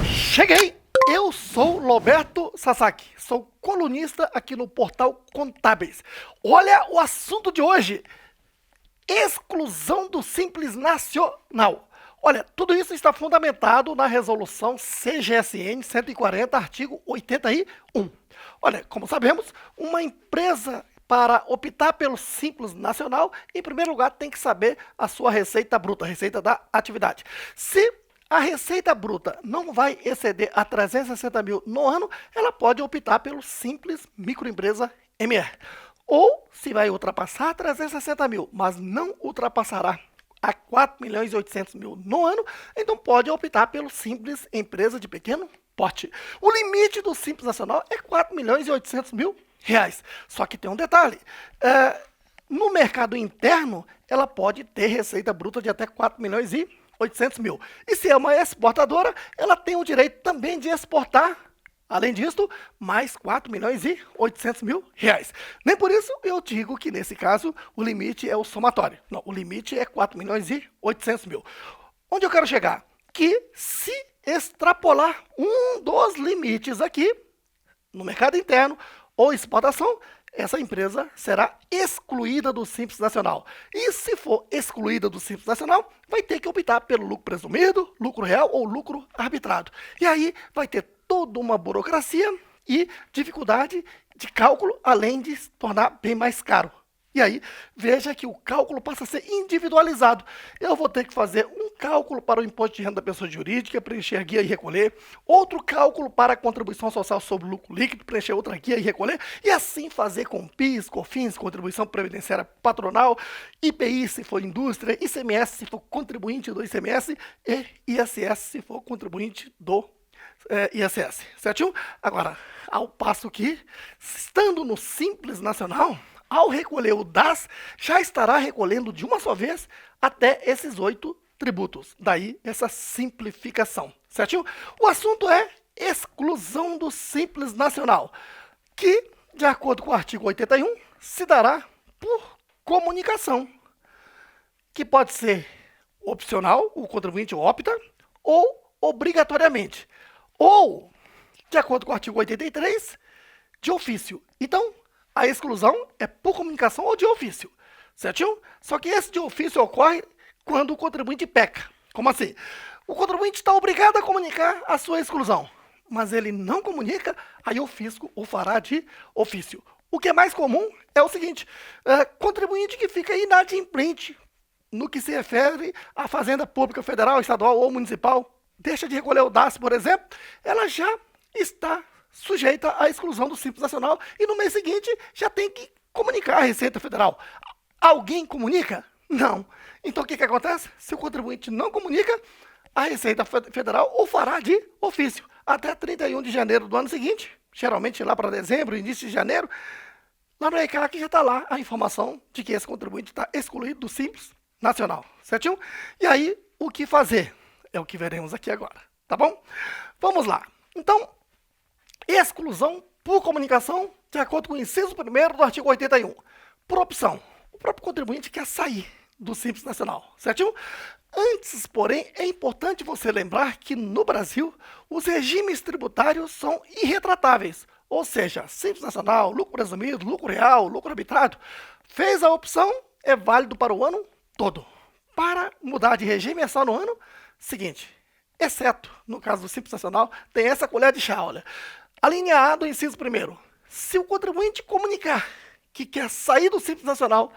Cheguei! Eu sou Roberto Sasaki, sou colunista aqui no portal Contábeis. Olha o assunto de hoje: exclusão do Simples Nacional. Olha, tudo isso está fundamentado na resolução CGSN 140, artigo 81. Olha, como sabemos, uma empresa, para optar pelo Simples Nacional, em primeiro lugar tem que saber a sua receita bruta, a receita da atividade. Se a receita bruta não vai exceder a 360 mil no ano, ela pode optar pelo Simples Microempresa MR. Ou, se vai ultrapassar 360 mil, mas não ultrapassará a 4 milhões e 800 mil no ano, então pode optar pelo Simples Empresa de Pequeno Porte. O limite do Simples Nacional é 4 milhões e 800 mil reais. Só que tem um detalhe: no mercado interno, ela pode ter receita bruta de até 4 milhões e 800 mil. E se é uma exportadora, ela tem o direito também de exportar, além disso, mais 4 milhões e 800 mil reais. Nem por isso eu digo que, nesse caso, o limite é o somatório. Não, o limite é 4 milhões e 800 mil. Onde eu quero chegar? Que se extrapolar um dos limites aqui, no mercado interno ou exportação, essa empresa será excluída do Simples Nacional. E se for excluída do Simples Nacional, vai ter que optar pelo lucro presumido, lucro real ou lucro arbitrado. E aí vai ter toda uma burocracia e dificuldade de cálculo, além de se tornar bem mais caro. E aí, veja que o cálculo passa a ser individualizado. Eu vou ter que fazer um cálculo para o imposto de renda da pessoa jurídica, preencher guia e recolher, outro cálculo para a contribuição social sobre lucro líquido, preencher outra guia e recolher, e assim fazer com PIS, COFINS, contribuição previdenciária patronal, IPI se for indústria, ICMS se for contribuinte do ICMS e ISS se for contribuinte do ISS, certinho? Agora, ao passo que, estando no Simples Nacional, ao recolher o DAS, já estará recolhendo de uma só vez até esses 8 tributos. Daí essa simplificação, certinho? O assunto é exclusão do Simples Nacional, que, de acordo com o artigo 81, se dará por comunicação, que pode ser opcional, o contribuinte opta, ou obrigatoriamente, ou, de acordo com o artigo 83, de ofício. Então, a exclusão é por comunicação ou de ofício, certinho? Só que esse de ofício ocorre quando o contribuinte peca. Como assim? O contribuinte está obrigado a comunicar a sua exclusão, mas ele não comunica, aí o fisco o fará de ofício. O que é mais comum é o seguinte: contribuinte que fica inadimplente no que se refere à fazenda pública federal, estadual ou municipal, deixa de recolher o DAS, por exemplo, ela já está sujeita à exclusão do Simples Nacional e no mês seguinte já tem que comunicar a Receita Federal. Alguém comunica? Não. Então o que acontece? Se o contribuinte não comunica, a Receita Federal o fará de ofício até 31 de janeiro do ano seguinte, geralmente lá para dezembro, início de janeiro. Lá no ECAC já está lá a informação de que esse contribuinte está excluído do Simples Nacional, certinho? E aí, o que fazer? É o que veremos aqui agora, tá bom? Vamos lá. Então, exclusão por comunicação, de acordo com o inciso 1º do artigo 81. Por opção, o próprio contribuinte quer sair do Simples Nacional, certinho? Antes, porém, é importante você lembrar que no Brasil, os regimes tributários são irretratáveis. Ou seja, Simples Nacional, lucro presumido, lucro real, lucro arbitrado. Fez a opção, é válido para o ano todo. Para mudar de regime é só no ano seguinte. Exceto, no caso do Simples Nacional, tem essa colher de chá, olha. A linha A do inciso 1º. Se o contribuinte comunicar que quer sair do Simples Nacional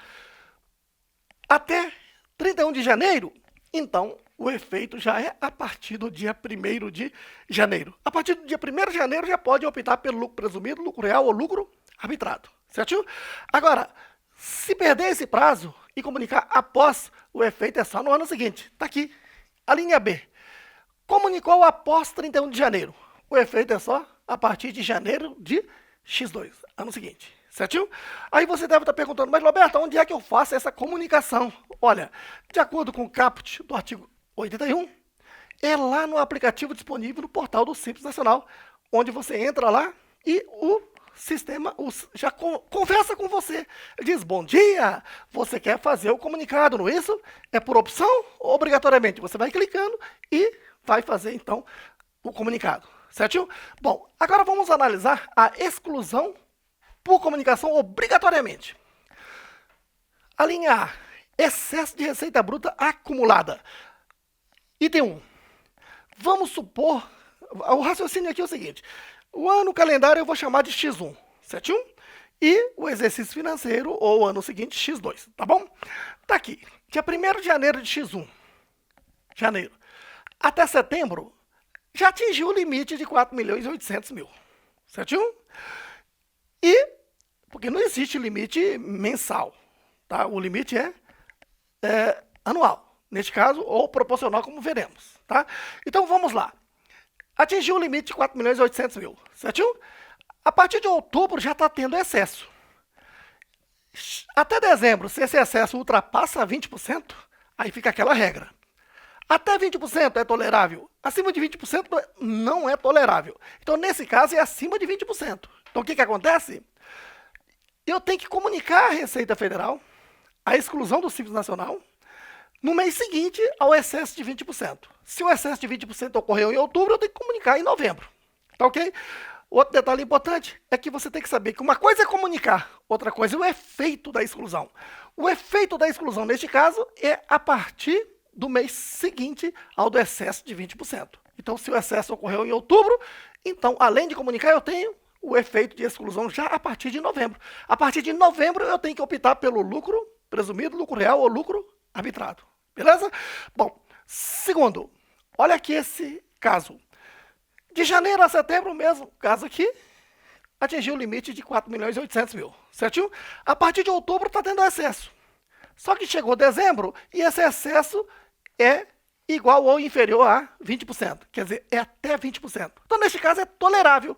até 31 de janeiro, então o efeito já é a partir do dia 1º de janeiro. A partir do dia 1º de janeiro já pode optar pelo lucro presumido, lucro real ou lucro arbitrado, certinho? Agora, se perder esse prazo e comunicar após, o efeito é só no ano seguinte. Está aqui. A linha B. Comunicou após 31 de janeiro. O efeito é só a partir de janeiro de X2, ano seguinte, certinho? Aí você deve estar perguntando: mas Roberto, onde é que eu faço essa comunicação? Olha, de acordo com o caput do artigo 81, é lá no aplicativo disponível no portal do Simples Nacional, onde você entra lá e o sistema já conversa com você. Ele diz, bom dia, você quer fazer o comunicado, não é isso? É por opção ou obrigatoriamente? Você vai clicando e vai fazer, então, o comunicado, certinho? Bom, agora vamos analisar a exclusão por comunicação obrigatoriamente. A linha A, excesso de receita bruta acumulada. Item 1. Vamos supor, o raciocínio aqui é o seguinte, o ano calendário eu vou chamar de X1, certinho? E o exercício financeiro, ou o ano seguinte, X2, tá bom? Tá aqui, dia 1º de janeiro de X1, janeiro, até setembro, já atingiu o limite de 4.800.000, certinho? E, porque não existe limite mensal, tá? O limite é anual, neste caso, ou proporcional, como veremos, tá? Então, vamos lá. Atingiu o limite de 4.800.000, certinho? A partir de outubro já está tendo excesso. Até dezembro, se esse excesso ultrapassa 20%, aí fica aquela regra. Até 20% é tolerável. Acima de 20% não é tolerável. Então, nesse caso, é acima de 20%. Então, o que acontece? Eu tenho que comunicar à Receita Federal a exclusão do Simples Nacional no mês seguinte ao excesso de 20%. Se o excesso de 20% ocorreu em outubro, eu tenho que comunicar em novembro. Tá ok? Outro detalhe importante é que você tem que saber que uma coisa é comunicar, outra coisa é o efeito da exclusão. O efeito da exclusão, neste caso, é a partir do mês seguinte ao do excesso de 20%. Então, se o excesso ocorreu em outubro, então, além de comunicar, eu tenho o efeito de exclusão já a partir de novembro. A partir de novembro, eu tenho que optar pelo lucro presumido, lucro real ou lucro arbitrado. Beleza? Bom, segundo, olha aqui esse caso. De janeiro a setembro, o mesmo caso aqui, atingiu o limite de 4.800.000, certinho? A partir de outubro está tendo excesso. Só que chegou dezembro e esse excesso é igual ou inferior a 20%. Quer dizer, é até 20%. Então, neste caso, é tolerável.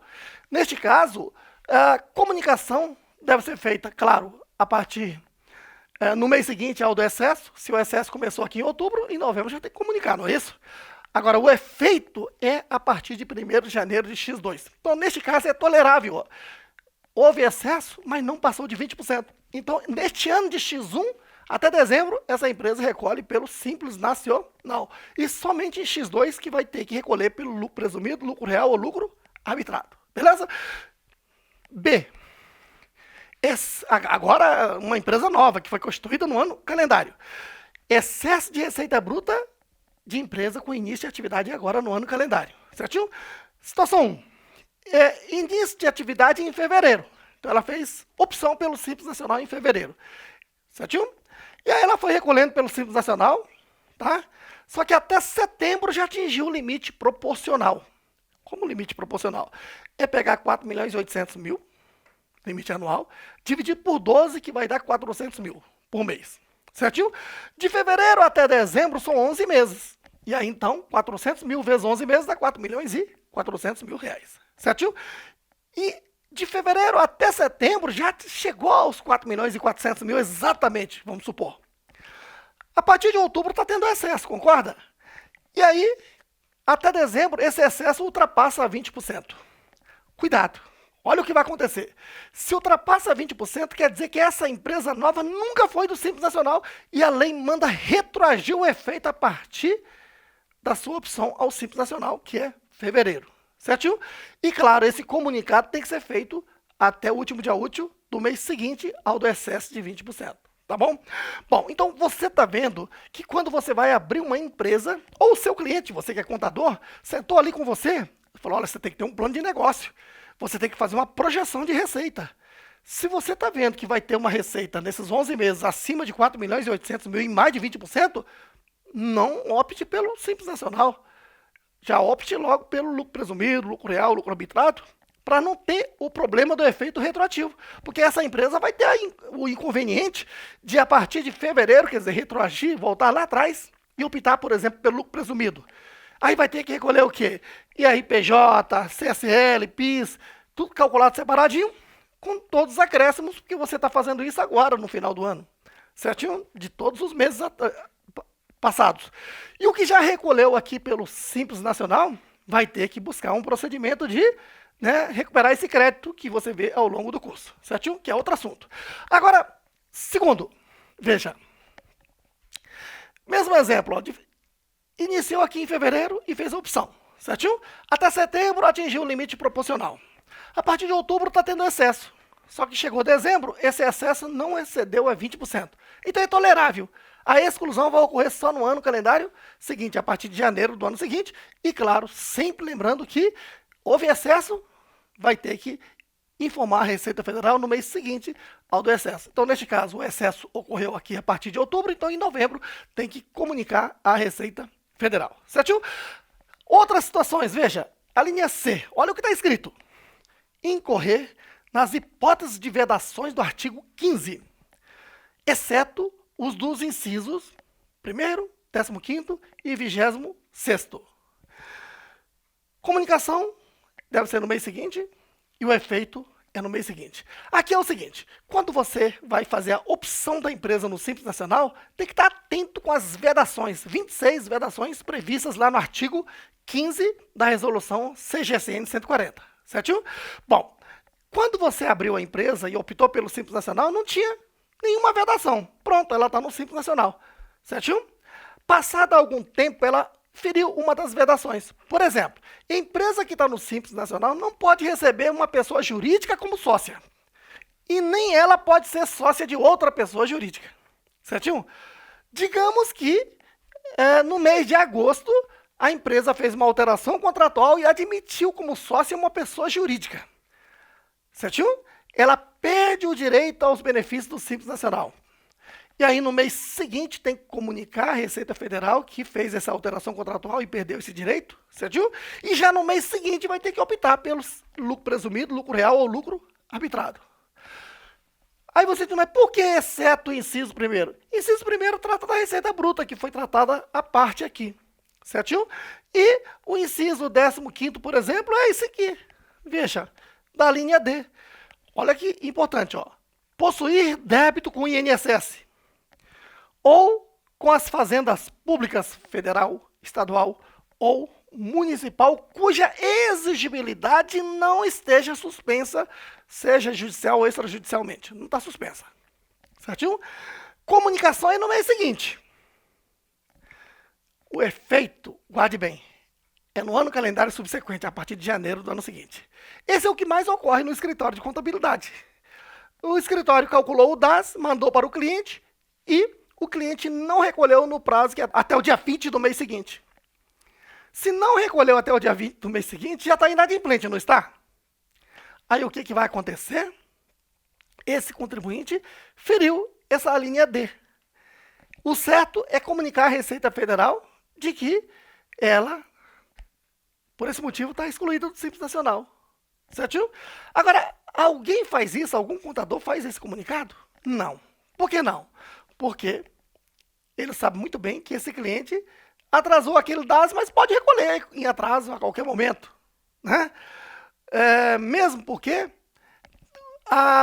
Neste caso, a comunicação deve ser feita, claro, a partir no mês seguinte ao do excesso. Se o excesso começou aqui em outubro, em novembro já tem que comunicar, não é isso? Agora, o efeito é a partir de 1º de janeiro de X2. Então, neste caso, é tolerável. Houve excesso, mas não passou de 20%. Então, neste ano de X1, até dezembro, essa empresa recolhe pelo Simples Nacional. E somente em X2 que vai ter que recolher pelo lucro presumido, lucro real ou lucro arbitrado. Beleza? B. Agora, uma empresa nova, que foi constituída no ano calendário. Excesso de receita bruta de empresa com início de atividade agora no ano calendário. Certinho? Situação 1. Início de atividade em fevereiro. Então, ela fez opção pelo Simples Nacional em fevereiro. Certinho? E aí ela foi recolhendo pelo Simples Nacional, tá? Só que até setembro já atingiu o limite proporcional. Como limite proporcional? É pegar 4.800.000, limite anual, dividido por 12, que vai dar 400.000 por mês. Certinho? De fevereiro até dezembro são 11 meses. E aí, então, 400.000 vezes 11 meses dá 4.400.000 reais. Certinho? E de fevereiro até setembro já chegou aos 4.400.000 exatamente, vamos supor. A partir de outubro está tendo excesso, concorda? E aí, até dezembro, esse excesso ultrapassa 20%. Cuidado, olha o que vai acontecer. Se ultrapassa 20%, quer dizer que essa empresa nova nunca foi do Simples Nacional e a lei manda retroagir o efeito a partir da sua opção ao Simples Nacional, que é fevereiro. Certinho? E, claro, esse comunicado tem que ser feito até o último dia útil do mês seguinte ao do excesso de 20%. Tá bom? Bom, então você está vendo que quando você vai abrir uma empresa, ou o seu cliente, você que é contador, sentou ali com você, falou, olha, você tem que ter um plano de negócio, você tem que fazer uma projeção de receita. Se você está vendo que vai ter uma receita nesses 11 meses acima de 4.800.000 em mais de 20%, não opte pelo Simples Nacional. Já opte logo pelo lucro presumido, lucro real, lucro arbitrado, para não ter o problema do efeito retroativo. Porque essa empresa vai ter o inconveniente de, a partir de fevereiro, quer dizer, retroagir, voltar lá atrás e optar, por exemplo, pelo lucro presumido. Aí vai ter que recolher o quê? IRPJ, CSL, PIS, tudo calculado separadinho, com todos os acréscimos, porque você está fazendo isso agora, no final do ano. Certinho? De todos os meses passados. E o que já recolheu aqui pelo Simples Nacional vai ter que buscar um procedimento de né, recuperar esse crédito que você vê ao longo do curso, certinho? Que é outro assunto. Agora, segundo, veja, mesmo exemplo, ó, iniciou aqui em fevereiro e fez a opção, certinho? Até setembro atingiu o limite proporcional. A partir de outubro está tendo excesso. Só que chegou dezembro, esse excesso não excedeu a 20%. Então é tolerável. A exclusão vai ocorrer só no ano calendário seguinte, a partir de janeiro do ano seguinte. E, claro, sempre lembrando que houve excesso, vai ter que informar a Receita Federal no mês seguinte ao do excesso. Então, neste caso, o excesso ocorreu aqui a partir de outubro, então em novembro tem que comunicar à Receita Federal. Certo? Outras situações, veja, a linha C, olha o que está escrito. Incorrer nas hipóteses de vedações do artigo 15, exceto os dos incisos 1º, 15º e 26º. Comunicação deve ser no mês seguinte e o efeito é no mês seguinte. Aqui é o seguinte, quando você vai fazer a opção da empresa no Simples Nacional, tem que estar atento com as vedações, 26 vedações previstas lá no artigo 15 da resolução CGSN 140, certo? Bom, quando você abriu a empresa e optou pelo Simples Nacional, não tinha nenhuma vedação. Pronto, ela está no Simples Nacional, certo? Passado algum tempo, ela feriu uma das vedações. Por exemplo, a empresa que está no Simples Nacional não pode receber uma pessoa jurídica como sócia. E nem ela pode ser sócia de outra pessoa jurídica. Certinho? Digamos que no mês de agosto, a empresa fez uma alteração contratual e admitiu como sócia uma pessoa jurídica. Certinho? Ela perde o direito aos benefícios do Simples Nacional. E aí, no mês seguinte, tem que comunicar à Receita Federal que fez essa alteração contratual e perdeu esse direito, certo? E já no mês seguinte vai ter que optar pelo lucro presumido, lucro real ou lucro arbitrado. Aí você diz, mas por que exceto o inciso primeiro? Inciso primeiro trata da receita bruta, que foi tratada à parte aqui, certo? E o inciso 15º, por exemplo, é esse aqui. Veja, da linha D. Olha que importante, ó. Possuir débito com o INSS ou com as fazendas públicas federal, estadual ou municipal, cuja exigibilidade não esteja suspensa, seja judicial ou extrajudicialmente. Não está suspensa. Certinho? Comunicação é no mês seguinte. O efeito, guarde bem, é no ano calendário subsequente, a partir de janeiro do ano seguinte. Esse é o que mais ocorre no escritório de contabilidade. O escritório calculou o DAS, mandou para o cliente e o cliente não recolheu no prazo que é até o dia 20 do mês seguinte. Se não recolheu até o dia 20 do mês seguinte, já está inadimplente, não está? Aí o que vai acontecer? Esse contribuinte feriu essa linha D. O certo é comunicar à Receita Federal de que ela, por esse motivo, está excluída do Simples Nacional. Certo? Agora, alguém faz isso? Algum contador faz esse comunicado? Não. Por que não? Porque ele sabe muito bem que esse cliente atrasou aquele DAS, mas pode recolher em atraso a qualquer momento. Né? Mesmo porque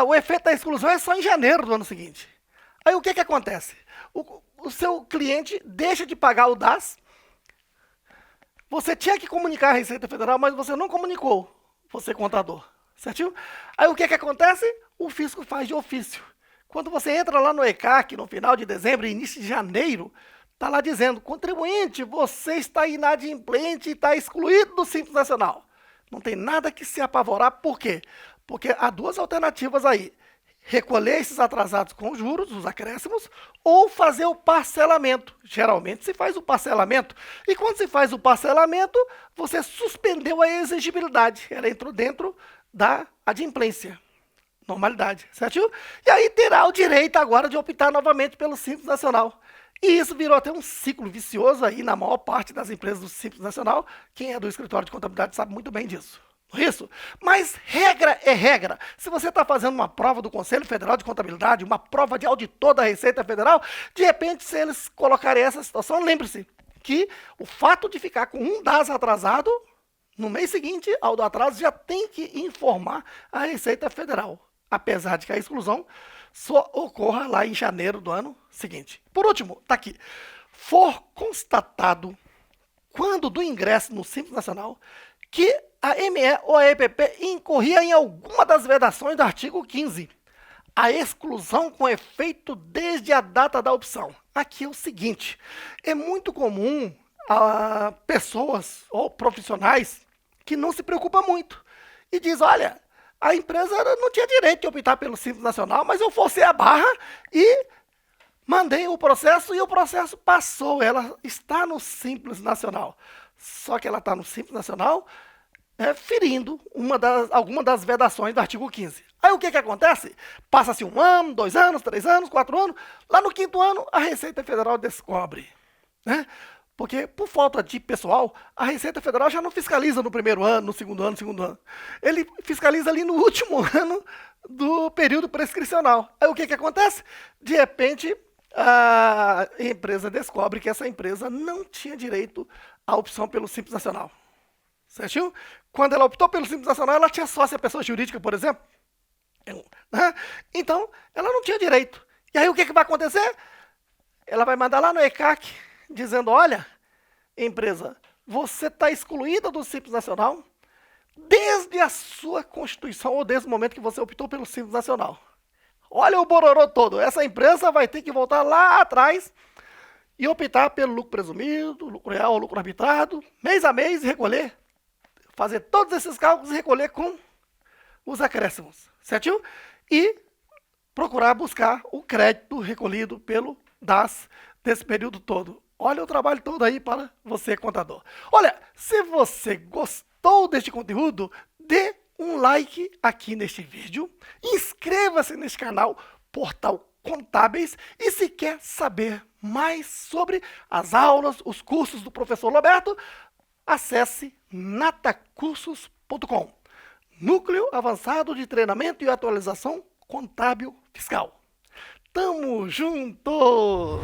o efeito da exclusão é só em janeiro do ano seguinte. Aí o que acontece? O seu cliente deixa de pagar o DAS, você tinha que comunicar à Receita Federal, mas você não comunicou, você contador. Certinho? Aí o que acontece? O fisco faz de ofício. Quando você entra lá no ECAC, no final de dezembro e início de janeiro, está lá dizendo, contribuinte, você está inadimplente e está excluído do Simples Nacional. Não tem nada que se apavorar, por quê? Porque há duas alternativas aí. Recolher esses atrasados com juros, os acréscimos, ou fazer o parcelamento. Geralmente se faz o parcelamento. E quando se faz o parcelamento, você suspendeu a exigibilidade. Ela entrou dentro da adimplência. Normalidade, certo? E aí terá o direito agora de optar novamente pelo Simples Nacional. E isso virou até um ciclo vicioso aí na maior parte das empresas do Simples Nacional. Quem é do escritório de contabilidade sabe muito bem disso. Isso. Mas regra é regra. Se você está fazendo uma prova do Conselho Federal de Contabilidade, uma prova de auditor da Receita Federal, de repente, se eles colocarem essa situação, lembre-se que o fato de ficar com um DAS atrasado, no mês seguinte ao do atraso, já tem que informar a Receita Federal. Apesar de que a exclusão só ocorra lá em janeiro do ano seguinte. Por último, está aqui. For constatado, quando do ingresso no Simples Nacional, que a ME ou a EPP incorria em alguma das vedações do artigo 15. A exclusão com efeito desde a data da opção. Aqui é o seguinte, é muito comum a pessoas ou profissionais que não se preocupam muito e diz, olha, a empresa não tinha direito de optar pelo Simples Nacional, mas eu forcei a barra e mandei o processo e o processo passou. Ela está no Simples Nacional. Só que ela está no Simples Nacional ferindo alguma das vedações do artigo 15. Aí o que acontece? Passa-se 1 ano, 2 anos, 3 anos, 4 anos. Lá no 5º ano, a Receita Federal descobre. Né? Porque, por falta de pessoal, a Receita Federal já não fiscaliza no 1º ano, no 2º ano, no 2º ano. Ele fiscaliza ali no último ano do período prescricional. Aí o que acontece? De repente, a empresa descobre que essa empresa não tinha direito à opção pelo Simples Nacional. Certinho? Quando ela optou pelo Simples Nacional, ela tinha sócia pessoa jurídica, por exemplo. Então, ela não tinha direito. E aí o que vai acontecer? Ela vai mandar lá no ECAC, dizendo, olha, empresa, você está excluída do Simples Nacional desde a sua Constituição ou desde o momento que você optou pelo Simples Nacional. Olha o bororô todo. Essa empresa vai ter que voltar lá atrás e optar pelo lucro presumido, lucro real ou lucro arbitrado, mês a mês, e recolher, fazer todos esses cálculos e recolher com os acréscimos, certinho? E procurar buscar o crédito recolhido pelo DAS desse período todo. Olha o trabalho todo aí para você, contador. Olha, se você gostou deste conteúdo, dê um like aqui neste vídeo, inscreva-se neste canal Portal Contábeis e se quer saber mais sobre as aulas, os cursos do professor Roberto, acesse natacursos.com. Núcleo Avançado de Treinamento e Atualização Contábil Fiscal. Tamo juntos!